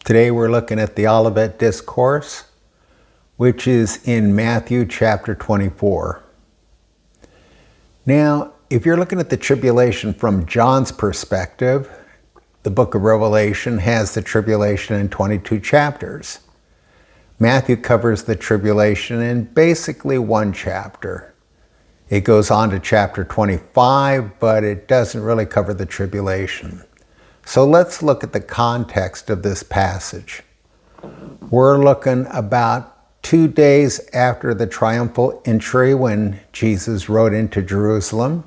Today we're looking at the Olivet Discourse, which is in Matthew chapter 24. Now, if you're looking at the tribulation from John's perspective, the book of Revelation has the tribulation in 22 chapters. Matthew covers the tribulation in basically one chapter. It goes on to chapter 25, but it doesn't really cover the tribulation. So let's look at the context of this passage. We're looking about 2 days after the triumphal entry when Jesus rode into Jerusalem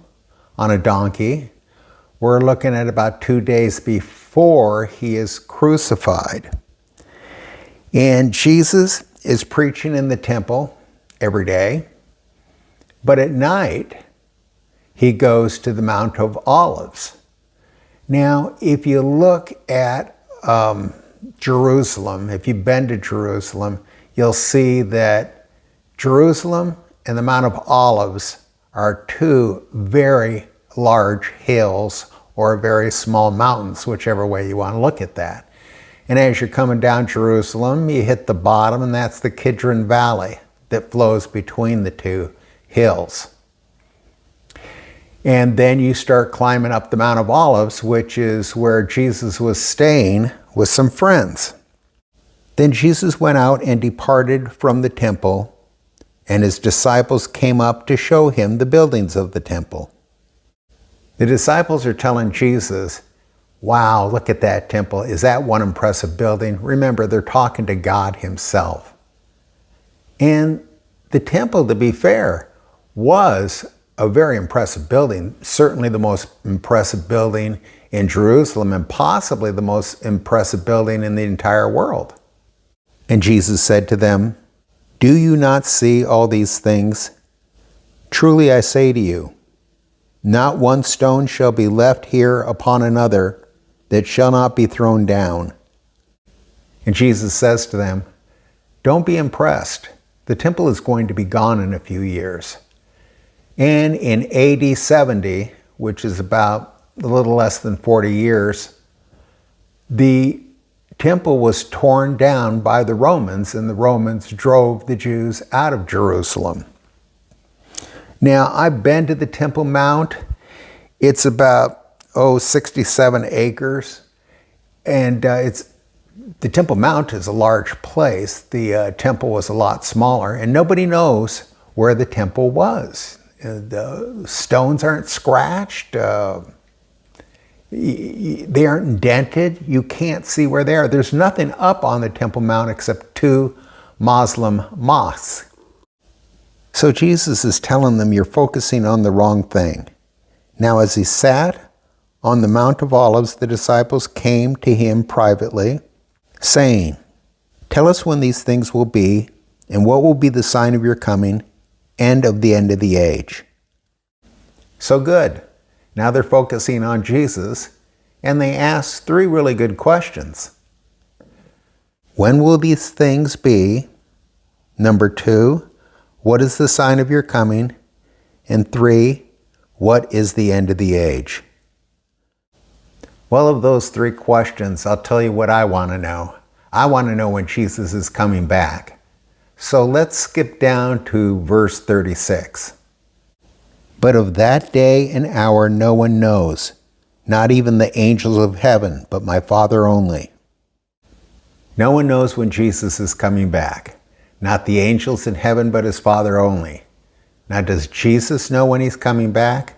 on a donkey. We're looking at about 2 days before he is crucified. And Jesus is preaching in the temple every day, but at night he goes to the Mount of Olives. Now, if you look at Jerusalem, if you've been to Jerusalem, you'll see that Jerusalem and the Mount of Olives are two very large hills or very small mountains, whichever way you want to look at that. And as you're coming down Jerusalem, you hit the bottom, and that's the Kidron Valley that flows between the two hills. And then you start climbing up the Mount of Olives, which is where Jesus was staying with some friends. Then Jesus went out and departed from the temple, and his disciples came up to show him the buildings of the temple. The disciples are telling Jesus, "Wow, look at that temple. Is that one impressive building?" Remember, they're talking to God himself. And the temple, to be fair, was a very impressive building, certainly the most impressive building in Jerusalem and possibly the most impressive building in the entire world. And Jesus said to them, "Do you not see all these things? Truly I say to you, not one stone shall be left here upon another that shall not be thrown down." And Jesus says to them, "Don't be impressed. The temple is going to be gone in a few years." And in AD 70, which is about a little less than 40 years, the temple was torn down by the Romans, and the Romans drove the Jews out of Jerusalem. Now, I've been to the Temple Mount. It's about, 67 acres. And the Temple Mount is a large place. The temple was a lot smaller, and nobody knows where the temple was. The stones aren't scratched. They aren't indented. You can't see where they are. There's nothing up on the Temple Mount except 2 Muslim mosques. So Jesus is telling them, you're focusing on the wrong thing. Now, as he sat on the Mount of Olives, the disciples came to him privately, saying, "Tell us when these things will be, and what will be the sign of your coming and of the end of the age." So good. Now they're focusing on Jesus, and they ask 3 really good questions. When will these things be? Number 2, what is the sign of your coming? And 3, what is the end of the age? Well, of those 3 questions, I'll tell you what I want to know. I want to know when Jesus is coming back. So let's skip down to verse 36. "But of that day and hour no one knows, not even the angels of heaven, but my Father only." No one knows when Jesus is coming back. Not the angels in heaven, but his Father only. Now, does Jesus know when he's coming back?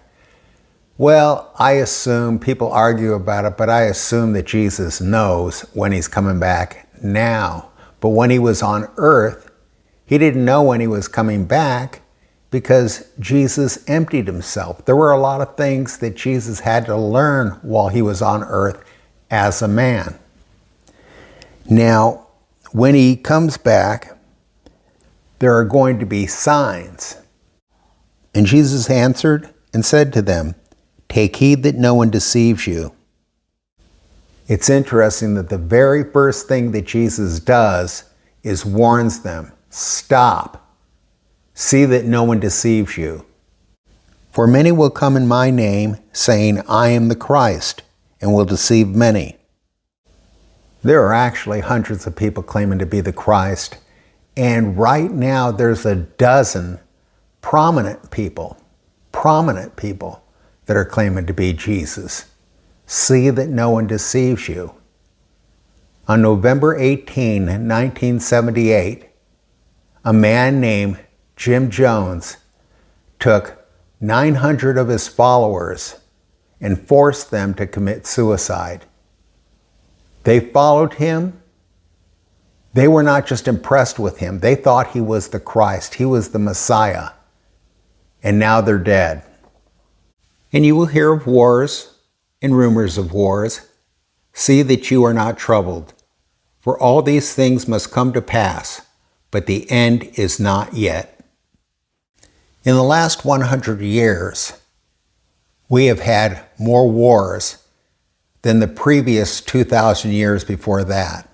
Well, I assume, people argue about it, but I assume that Jesus knows when he's coming back now. But when he was on earth, he didn't know when he was coming back because Jesus emptied himself. There were a lot of things that Jesus had to learn while he was on earth as a man. Now, when he comes back, there are going to be signs. And Jesus answered and said to them, "Take heed that no one deceives you." It's interesting that the very first thing that Jesus does is warns them, "Stop. See that no one deceives you. For many will come in my name, saying, I am the Christ, and will deceive many. There are actually hundreds of people claiming to be the Christ, and right now there's a dozen prominent people that are claiming to be Jesus. See that no one deceives you. On November 18, 1978, a man named Jim Jones took 900 of his followers and forced them to commit suicide. They followed him. They were not just impressed with him. They thought he was the Christ. He was the Messiah. And now they're dead. And you will hear of wars and rumors of wars. See that you are not troubled. For all these things must come to pass, but the end is not yet. In the last 100 years, we have had more wars than the previous 2,000 years before that.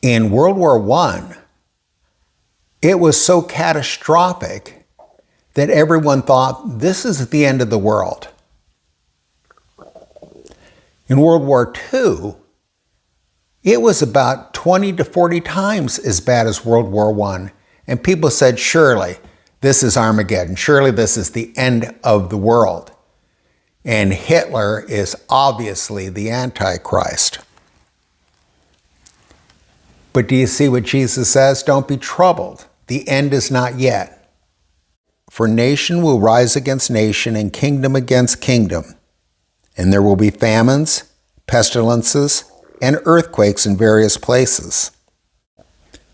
In World War I, it was so catastrophic that everyone thought this is the end of the world. In World War II, it was about 20 to 40 times as bad as World War I. And people said, surely this is Armageddon. Surely this is the end of the world. And Hitler is obviously the Antichrist. But do you see what Jesus says? Don't be troubled. The end is not yet. For nation will rise against nation and kingdom against kingdom. And there will be famines, pestilences, and earthquakes in various places.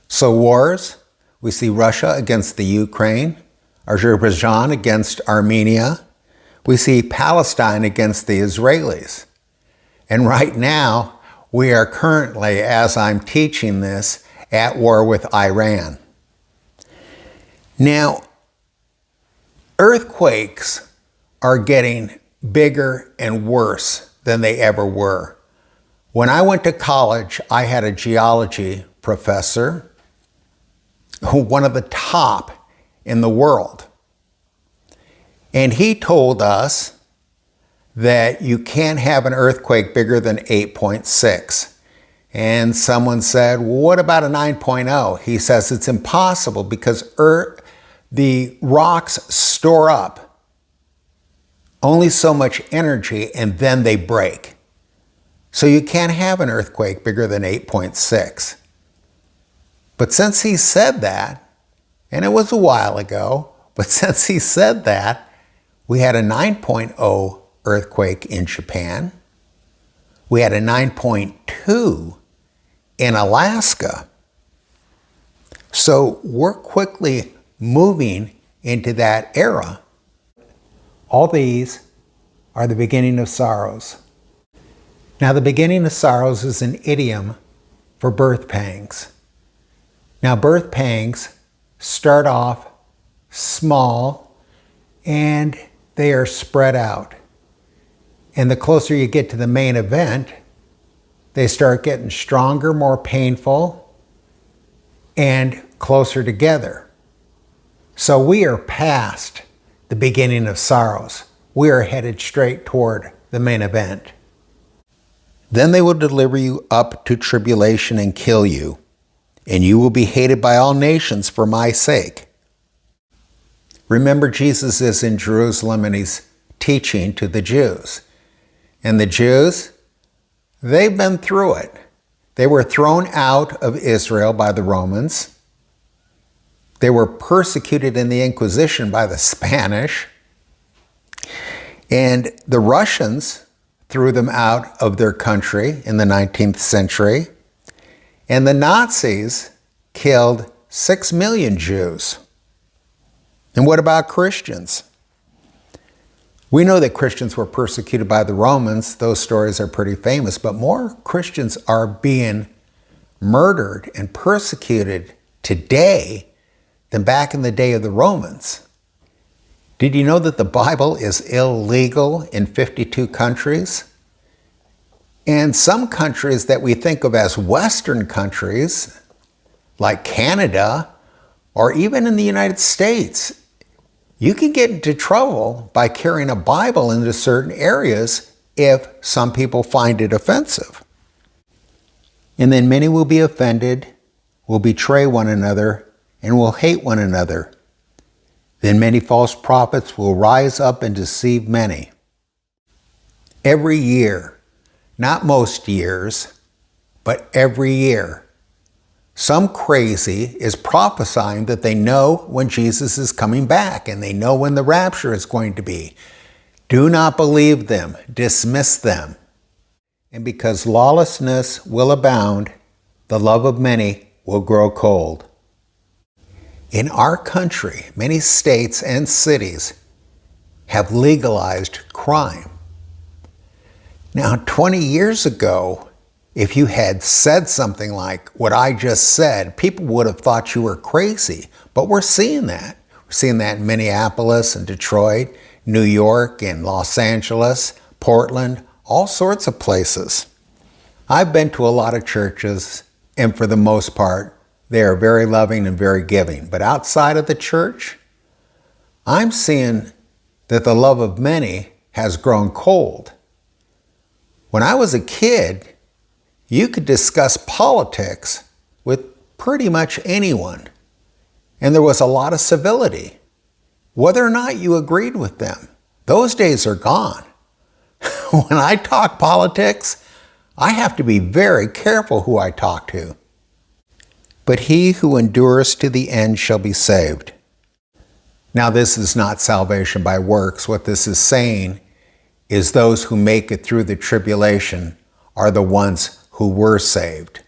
So wars, we see Russia against the Ukraine, Azerbaijan against Armenia. We see Palestine against the Israelis. And right now, we are currently, as I'm teaching this, at war with Iran. Now, earthquakes are getting bigger and worse than they ever were. When I went to college, I had a geology professor, one of the top in the world. And he told us that you can't have an earthquake bigger than 8.6. And someone said, well, what about a 9.0? He says it's impossible because the rocks store up only so much energy and then they break. So you can't have an earthquake bigger than 8.6. But since he said that, and it was a while ago, but since he said that, we had a 9.0 earthquake in Japan. We had a 9.2 in Alaska. So we're quickly moving into that era. All these are the beginning of sorrows. Now, the beginning of sorrows is an idiom for birth pangs. Now, birth pangs start off small and they are spread out. And the closer you get to the main event, they start getting stronger, more painful, and closer together. So we are past the beginning of sorrows. We are headed straight toward the main event. Then they will deliver you up to tribulation and kill you, and you will be hated by all nations for my sake. Remember, Jesus is in Jerusalem and he's teaching to the Jews. And the Jews, they've been through it. They were thrown out of Israel by the Romans. They were persecuted in the Inquisition by the Spanish. And the Russians threw them out of their country in the 19th century. And the Nazis killed 6 million Jews. And what about Christians? We know that Christians were persecuted by the Romans. Those stories are pretty famous, but more Christians are being murdered and persecuted today than back in the day of the Romans. Did you know that the Bible is illegal in 52 countries? And some countries that we think of as Western countries, like Canada, or even in the United States, you can get into trouble by carrying a Bible into certain areas if some people find it offensive. And then many will be offended, will betray one another, and will hate one another. Then many false prophets will rise up and deceive many. Every year, not most years, but every year, some crazy is prophesying that they know when Jesus is coming back and they know when the rapture is going to be. Do not believe them, dismiss them. And because lawlessness will abound, the love of many will grow cold. In our country, many states and cities have legalized crime. Now, 20 years ago, if you had said something like what I just said, people would have thought you were crazy. But we're seeing that. We're seeing that in Minneapolis and Detroit, New York and Los Angeles, Portland, all sorts of places. I've been to a lot of churches, and for the most part, they are very loving and very giving. But outside of the church, I'm seeing that the love of many has grown cold. When I was a kid, you could discuss politics with pretty much anyone, and there was a lot of civility, whether or not you agreed with them. Those days are gone. When I talk politics, I have to be very careful who I talk to. But he who endures to the end shall be saved. Now, this is not salvation by works. What this is saying is those who make it through the tribulation are the ones who were saved.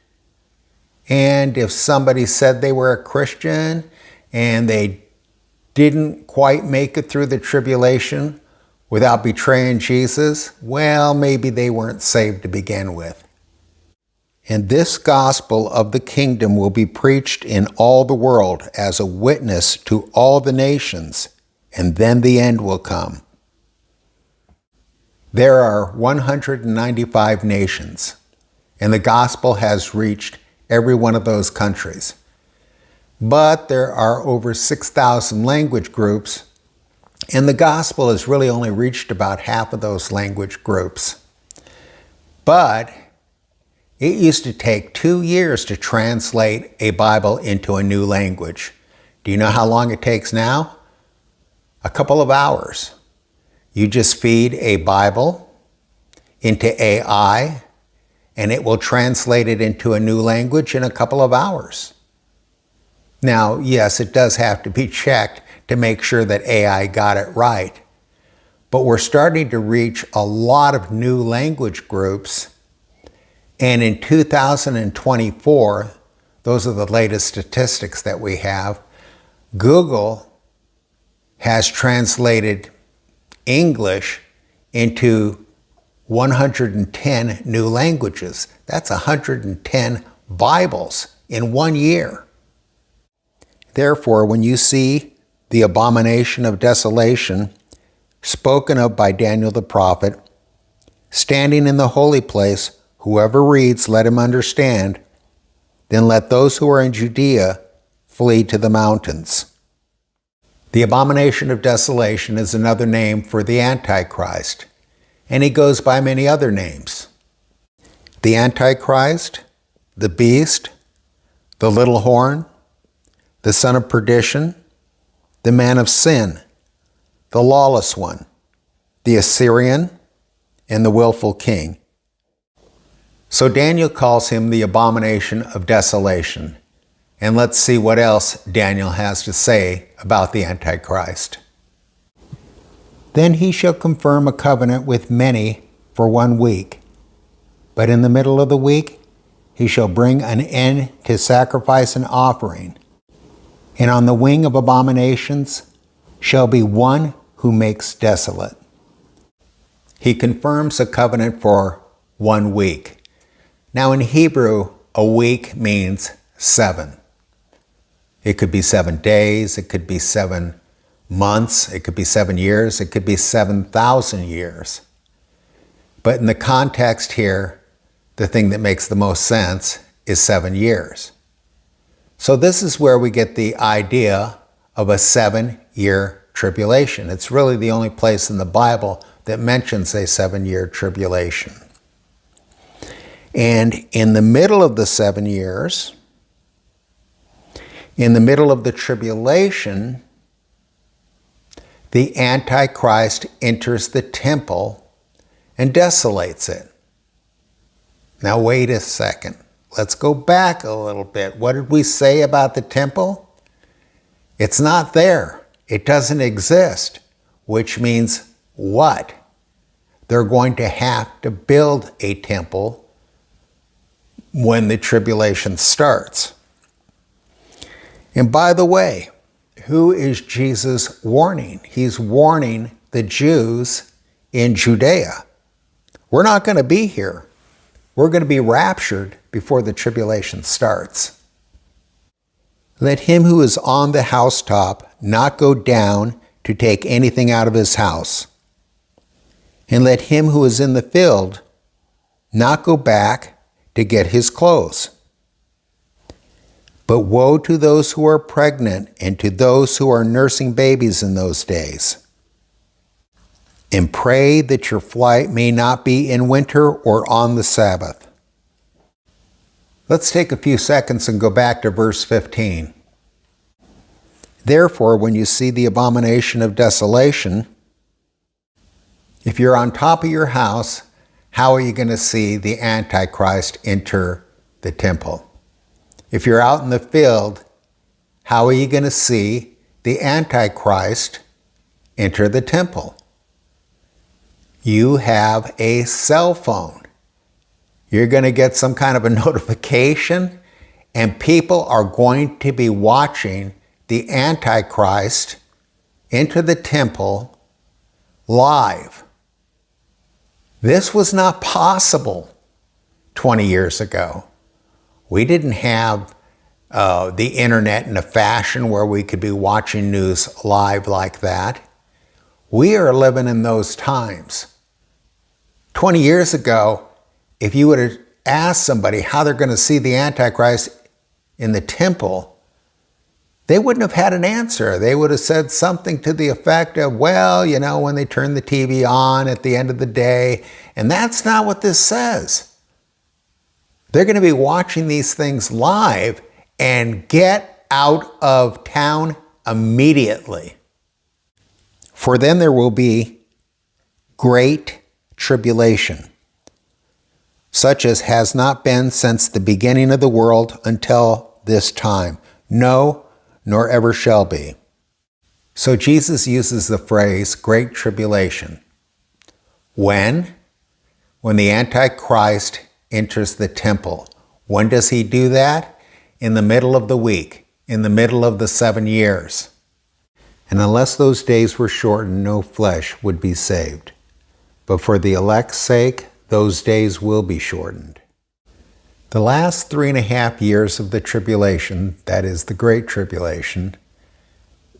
And if somebody said they were a Christian and they didn't quite make it through the tribulation without betraying Jesus, well, maybe they weren't saved to begin with. And this gospel of the kingdom will be preached in all the world as a witness to all the nations, and then the end will come. There are 195 nations, and the gospel has reached every one of those countries. But there are over 6,000 language groups, and the gospel has really only reached about half of those language groups. But it used to take 2 years to translate a Bible into a new language. Do you know how long it takes now? A couple of hours. You just feed a Bible into AI, and it will translate it into a new language in a couple of hours. Now, yes, it does have to be checked to make sure that AI got it right. But we're starting to reach a lot of new language groups. And in 2024, those are the latest statistics that we have, Google has translated English into 110 new languages. That's 110 Bibles in 1 year. Therefore, when you see the abomination of desolation spoken of by Daniel the prophet, standing in the holy place, whoever reads, let him understand. Then let those who are in Judea flee to the mountains. The abomination of desolation is another name for the Antichrist, and he goes by many other names. The Antichrist, the beast, the little horn, the son of perdition, the man of sin, the lawless one, the Assyrian, and the willful king. So Daniel calls him the abomination of desolation. And let's see what else Daniel has to say about the Antichrist. Then he shall confirm a covenant with many for 1 week. But in the middle of the week, he shall bring an end to sacrifice and offering. And on the wing of abominations shall be one who makes desolate. He confirms a covenant for 1 week. Now in Hebrew, a week means 7. It could be 7 days, it could be 7 months, it could be 7 years, it could be 7,000 years. But in the context here, the thing that makes the most sense is 7 years. So this is where we get the idea of a 7-year tribulation. It's really the only place in the Bible that mentions a 7-year tribulation. And in the middle of the 7 years, in the middle of the tribulation, the Antichrist enters the temple and desolates it. Now wait a second. Let's go back a little bit. What did we say about the temple? It's not there. It doesn't exist. Which means what? They're going to have to build a temple when the tribulation starts. And by the way, who is Jesus warning? He's warning the Jews in Judea. We're not going to be here. We're going to be raptured before the tribulation starts. Let him who is on the housetop not go down to take anything out of his house. And let him who is in the field not go back to get his clothes. But woe to those who are pregnant and to those who are nursing babies in those days. And pray that your flight may not be in winter or on the Sabbath. Let's take a few seconds and go back to verse 15. Therefore, when you see the abomination of desolation, if you're on top of your house, how are you going to see the Antichrist enter the temple? If you're out in the field, how are you going to see the Antichrist enter the temple? You have a cell phone. You're going to get some kind of a notification, and people are going to be watching the Antichrist enter the temple live. This was not possible 20 years ago. We didn't have the internet in a fashion where we could be watching news live like that. We are living in those times. 20 years ago, if you would have asked somebody how they're going to see the Antichrist in the temple, they wouldn't have had an answer. They would have said something to the effect of, well, you know, when they turn the TV on at the end of the day. And that's not what this says. They're going to be watching these things live and get out of town immediately. For then there will be great tribulation, such as has not been since the beginning of the world until this time. No, nor ever shall be. So Jesus uses the phrase great tribulation. When? When the Antichrist enters the temple. When does he do that? In the middle of the week, in the middle of the 7 years. And unless those days were shortened, no flesh would be saved. But for the elect's sake, those days will be shortened. The last 3.5 years of the tribulation, that is the Great Tribulation,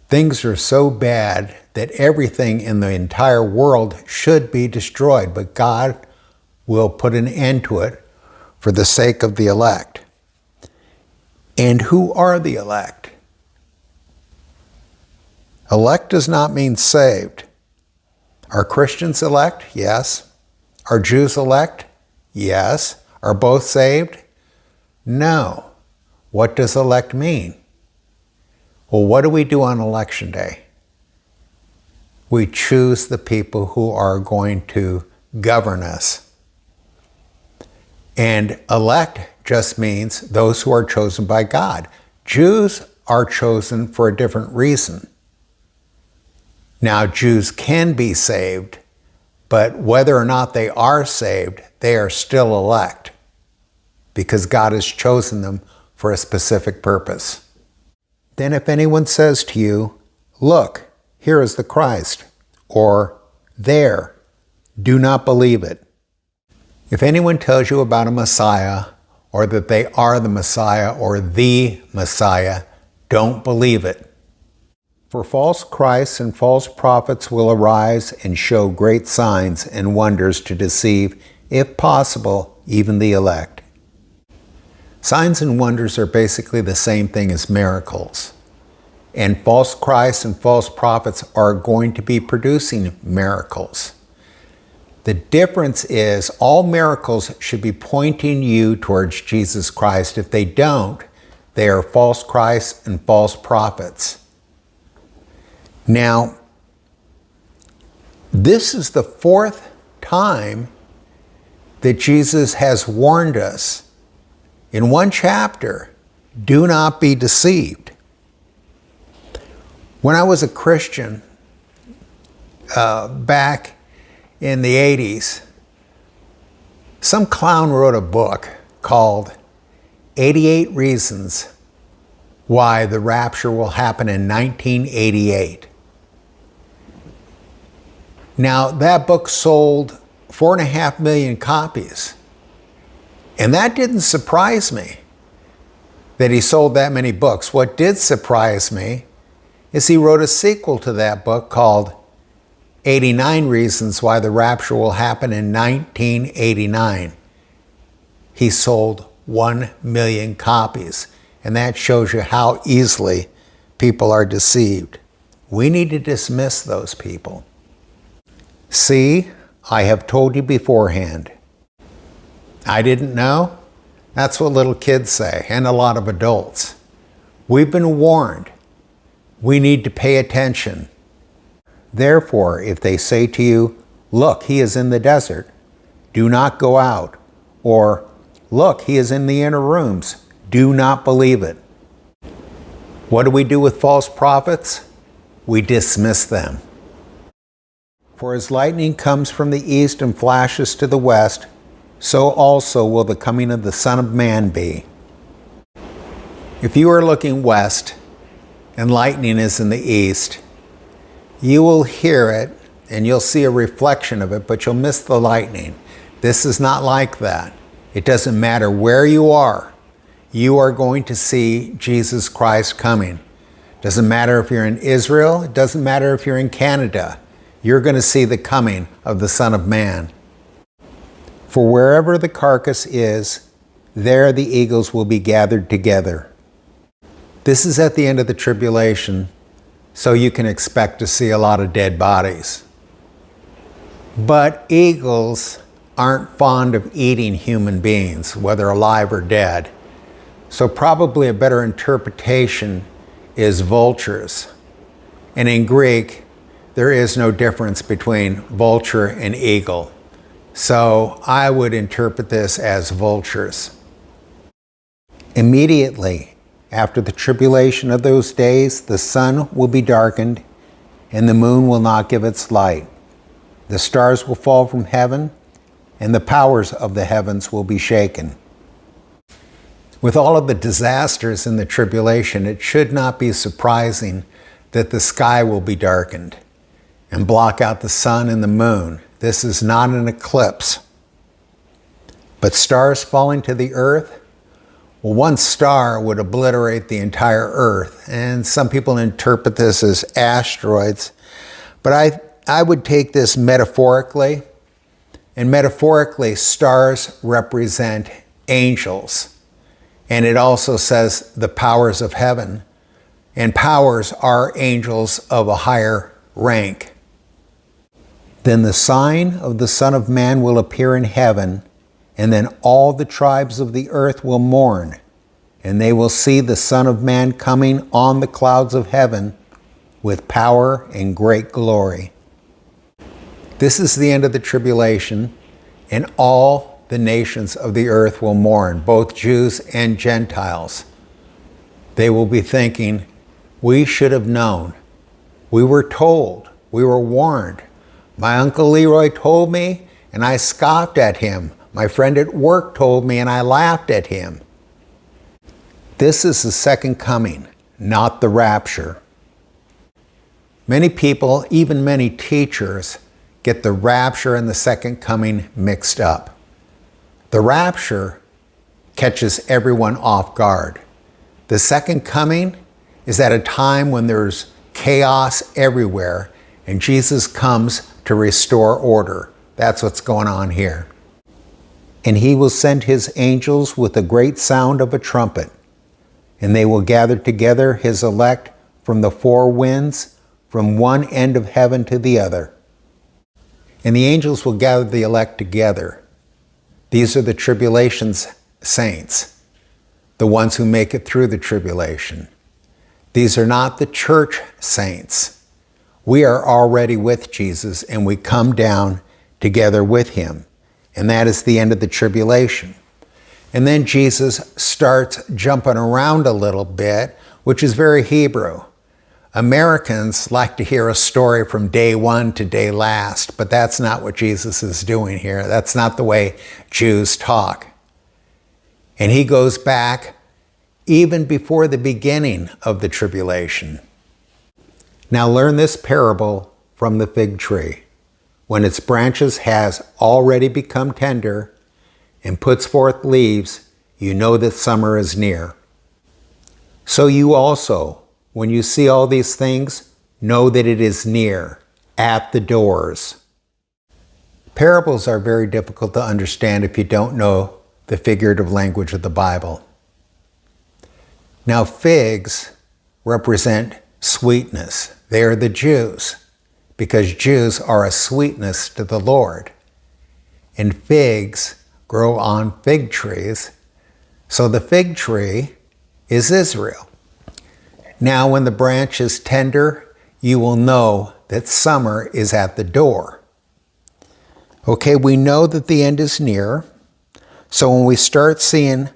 things are so bad that everything in the entire world should be destroyed, but God will put an end to it for the sake of the elect. And who are the elect? Elect does not mean saved. Are Christians elect? Yes. Are Jews elect? Yes. Are both saved? No. What does elect mean? Well, what do we do on election day? We choose the people who are going to govern us. And elect just means those who are chosen by God. Jews are chosen for a different reason. Now, Jews can be saved, but whether or not they are saved, they are still elect because God has chosen them for a specific purpose. Then if anyone says to you, look, here is the Christ, or there, do not believe it. If anyone tells you about a Messiah, or that they are the Messiah or the Messiah, don't believe it. For false Christs and false prophets will arise and show great signs and wonders to deceive, if possible, even the elect. Signs and wonders are basically the same thing as miracles. And false Christs and false prophets are going to be producing miracles. The difference is all miracles should be pointing you towards Jesus Christ. If they don't, they are false Christs and false prophets. Now, this is the fourth time that Jesus has warned us in one chapter, do not be deceived. When I was a Christian back in the 80s, some clown wrote a book called 88 Reasons Why the Rapture Will Happen in 1988. Now, that book sold 4.5 million copies. And that didn't surprise me that he sold that many books. What did surprise me is he wrote a sequel to that book called 89 Reasons Why the Rapture Will Happen in 1989. He sold 1 million copies. And that shows you how easily people are deceived. We need to dismiss those people. See, I have told you beforehand. I didn't know? That's what little kids say, and a lot of adults. We've been warned. We need to pay attention. Therefore, if they say to you, look, he is in the desert, do not go out. Or, look, he is in the inner rooms, do not believe it. What do we do with false prophets? We dismiss them. For as lightning comes from the east and flashes to the west, so also will the coming of the Son of Man be. If you are looking west and lightning is in the east, you will hear it and you'll see a reflection of it, but you'll miss the lightning. This is not like that. It doesn't matter where you are going to see Jesus Christ coming. It doesn't matter if you're in Israel, it doesn't matter if you're in Canada. You're going to see the coming of the Son of Man. For wherever the carcass is, there the eagles will be gathered together. This is at the end of the tribulation, so you can expect to see a lot of dead bodies. But eagles aren't fond of eating human beings, whether alive or dead. So probably a better interpretation is vultures. And in Greek, there is no difference between vulture and eagle. So I would interpret this as vultures. Immediately after the tribulation of those days, the sun will be darkened, and the moon will not give its light. The stars will fall from heaven, and the powers of the heavens will be shaken. With all of the disasters in the tribulation, it should not be surprising that the sky will be darkened and block out the sun and the moon. This is not an eclipse. But stars falling to the earth, well, one star would obliterate the entire earth. And some people interpret this as asteroids. But I would take this metaphorically. And metaphorically, stars represent angels. And it also says the powers of heaven. And powers are angels of a higher rank. Then the sign of the Son of Man will appear in heaven, and then all the tribes of the earth will mourn, and they will see the Son of Man coming on the clouds of heaven with power and great glory. This is the end of the tribulation, and all the nations of the earth will mourn, both Jews and Gentiles. They will be thinking, we should have known. We were told. We were warned. My Uncle Leroy told me, and I scoffed at him. My friend at work told me, and I laughed at him. This is the second coming, not the rapture. Many people, even many teachers, get the rapture and the second coming mixed up. The rapture catches everyone off guard. The second coming is at a time when there's chaos everywhere, and Jesus comes to restore order. That's what's going on here. And he will send his angels with a great sound of a trumpet, and they will gather together his elect from the four winds, from one end of heaven to the other. And the angels will gather the elect together. These are the tribulation's saints, the ones who make it through the tribulation. These are not the church saints. We are already with Jesus, and we come down together with him. And that is the end of the tribulation. And then Jesus starts jumping around a little bit, which is very Hebrew. Americans like to hear a story from day one to day last, but that's not what Jesus is doing here. That's not the way Jews talk. And he goes back even before the beginning of the tribulation. Now learn this parable from the fig tree. When its branches has already become tender and puts forth leaves, you know that summer is near. So you also, when you see all these things, know that it is near, at the doors. Parables are very difficult to understand if you don't know the figurative language of the Bible. Now, figs represent sweetness. They are the Jews, because Jews are a sweetness to the Lord. And figs grow on fig trees, so the fig tree is Israel. Now, when the branch is tender, you will know that summer is at the door. Okay, we know that the end is near. So when we start seeing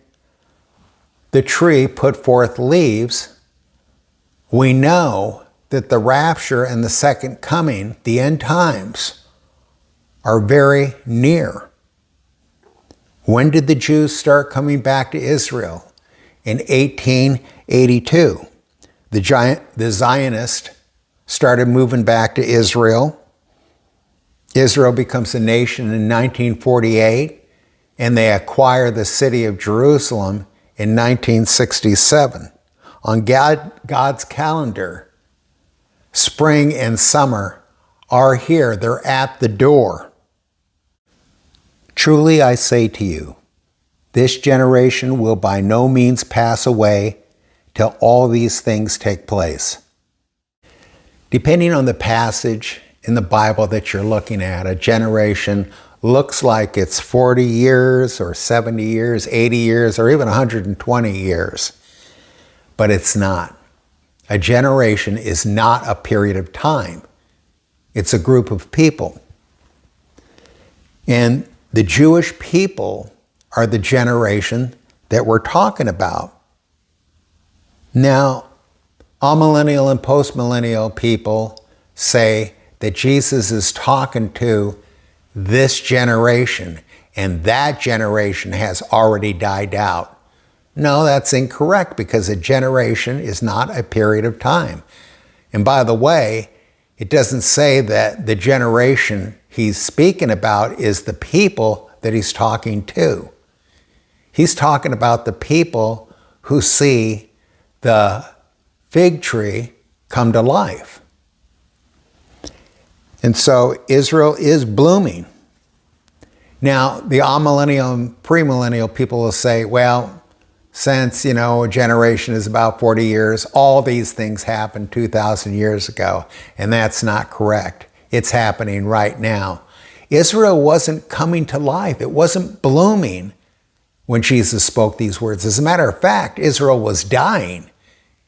the tree put forth leaves, we know that the rapture and the second coming, the end times, are very near. When did the Jews start coming back to Israel? In 1882. The Zionists started moving back to Israel. Israel becomes a nation in 1948, and they acquire the city of Jerusalem in 1967. On God's calendar, spring and summer are here. They're at the door. Truly I say to you, this generation will by no means pass away till all these things take place. Depending on the passage in the Bible that you're looking at, a generation looks like it's 40 years or 70 years, 80 years, or even 120 years. But it's not. A generation is not a period of time. It's a group of people. And the Jewish people are the generation that we're talking about. Now, amillennial and postmillennial people say that Jesus is talking to this generation, and that generation has already died out. No, that's incorrect, because a generation is not a period of time. And by the way, it doesn't say that the generation he's speaking about is the people that he's talking to. He's talking about the people who see the fig tree come to life. And so Israel is blooming. Now, the amillennial and premillennial people will say, well, since, a generation is about 40 years, all these things happened 2,000 years ago, and that's not correct. It's happening right now. Israel wasn't coming to life. It wasn't blooming when Jesus spoke these words. As a matter of fact, Israel was dying,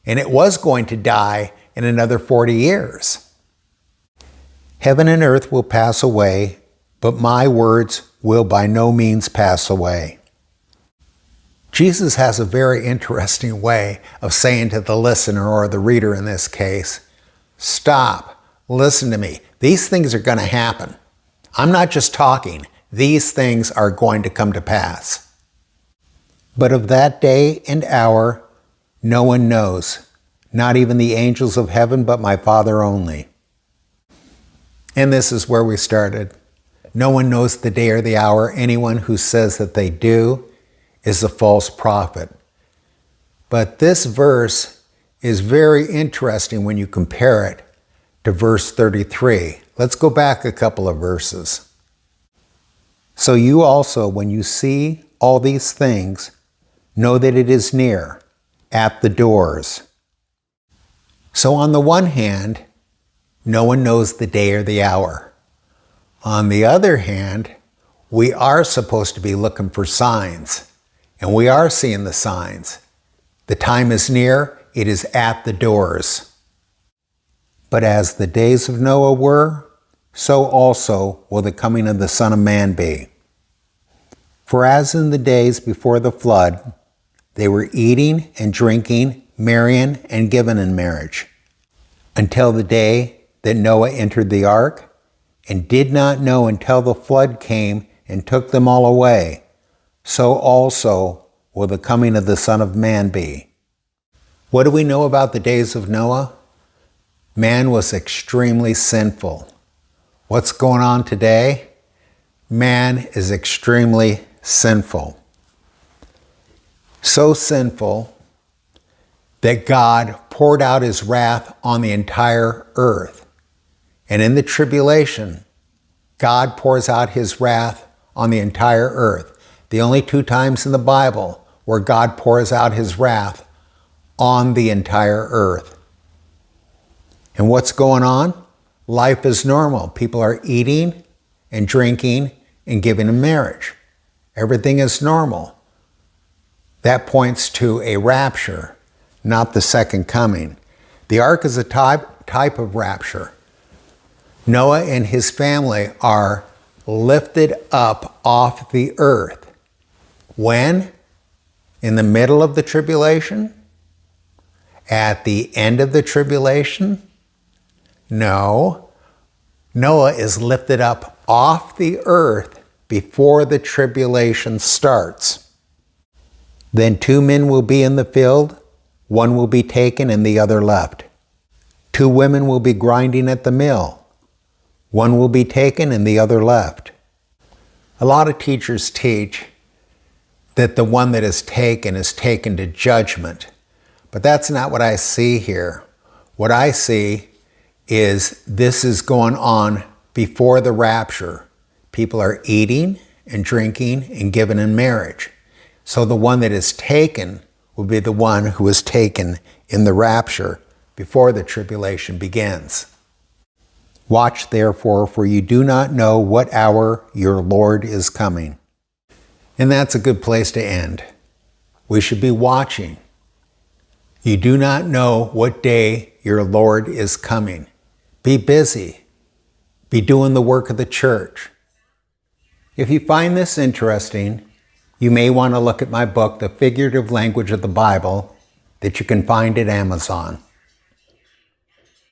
and it was going to die in another 40 years. Heaven and earth will pass away, but my words will by no means pass away. Jesus has a very interesting way of saying to the listener, or the reader in this case, stop, listen to me. These things are going to happen. I'm not just talking. These things are going to come to pass. But of that day and hour, no one knows, not even the angels of heaven, but my Father only. And this is where we started. No one knows the day or the hour. Anyone who says that they do is a false prophet. But this verse is very interesting when you compare it to verse 33. Let's go back a couple of verses. So you also, when you see all these things, know that it is near, at the doors. So on the one hand, no one knows the day or the hour. On the other hand, we are supposed to be looking for signs, and we are seeing the signs. The time is near, it is at the doors. But as the days of Noah were, so also will the coming of the Son of Man be. For as in the days before the flood, they were eating and drinking, marrying and giving in marriage, until the day that Noah entered the ark, and did not know until the flood came and took them all away, so also will the coming of the Son of Man be. What do we know about the days of Noah? Man was extremely sinful. What's going on today? Man is extremely sinful. So sinful that God poured out his wrath on the entire earth. And in the tribulation, God pours out his wrath on the entire earth. The only two times in the Bible where God pours out his wrath on the entire earth. And what's going on? Life is normal. People are eating and drinking and giving in marriage. Everything is normal. That points to a rapture, not the second coming. The ark is a type of rapture. Noah and his family are lifted up off the earth. When? In the middle of the tribulation? At the end of the tribulation? No. Noah is lifted up off the earth before the tribulation starts. Then 2 men will be in the field, one will be taken and the other left. 2 women will be grinding at the mill, one will be taken and the other left. A lot of teachers teach that the one that is taken to judgment, but that's not what I see here. What I see is this is going on before the rapture. People are eating and drinking and giving in marriage. So the one that is taken will be the one who is taken in the rapture before the tribulation begins. Watch therefore, for you do not know what hour your Lord is coming. And that's a good place to end. We should be watching. You do not know what day your Lord is coming. Be busy. Be doing the work of the church. If you find this interesting, you may want to look at my book, The Figurative Language of the Bible, that you can find at Amazon.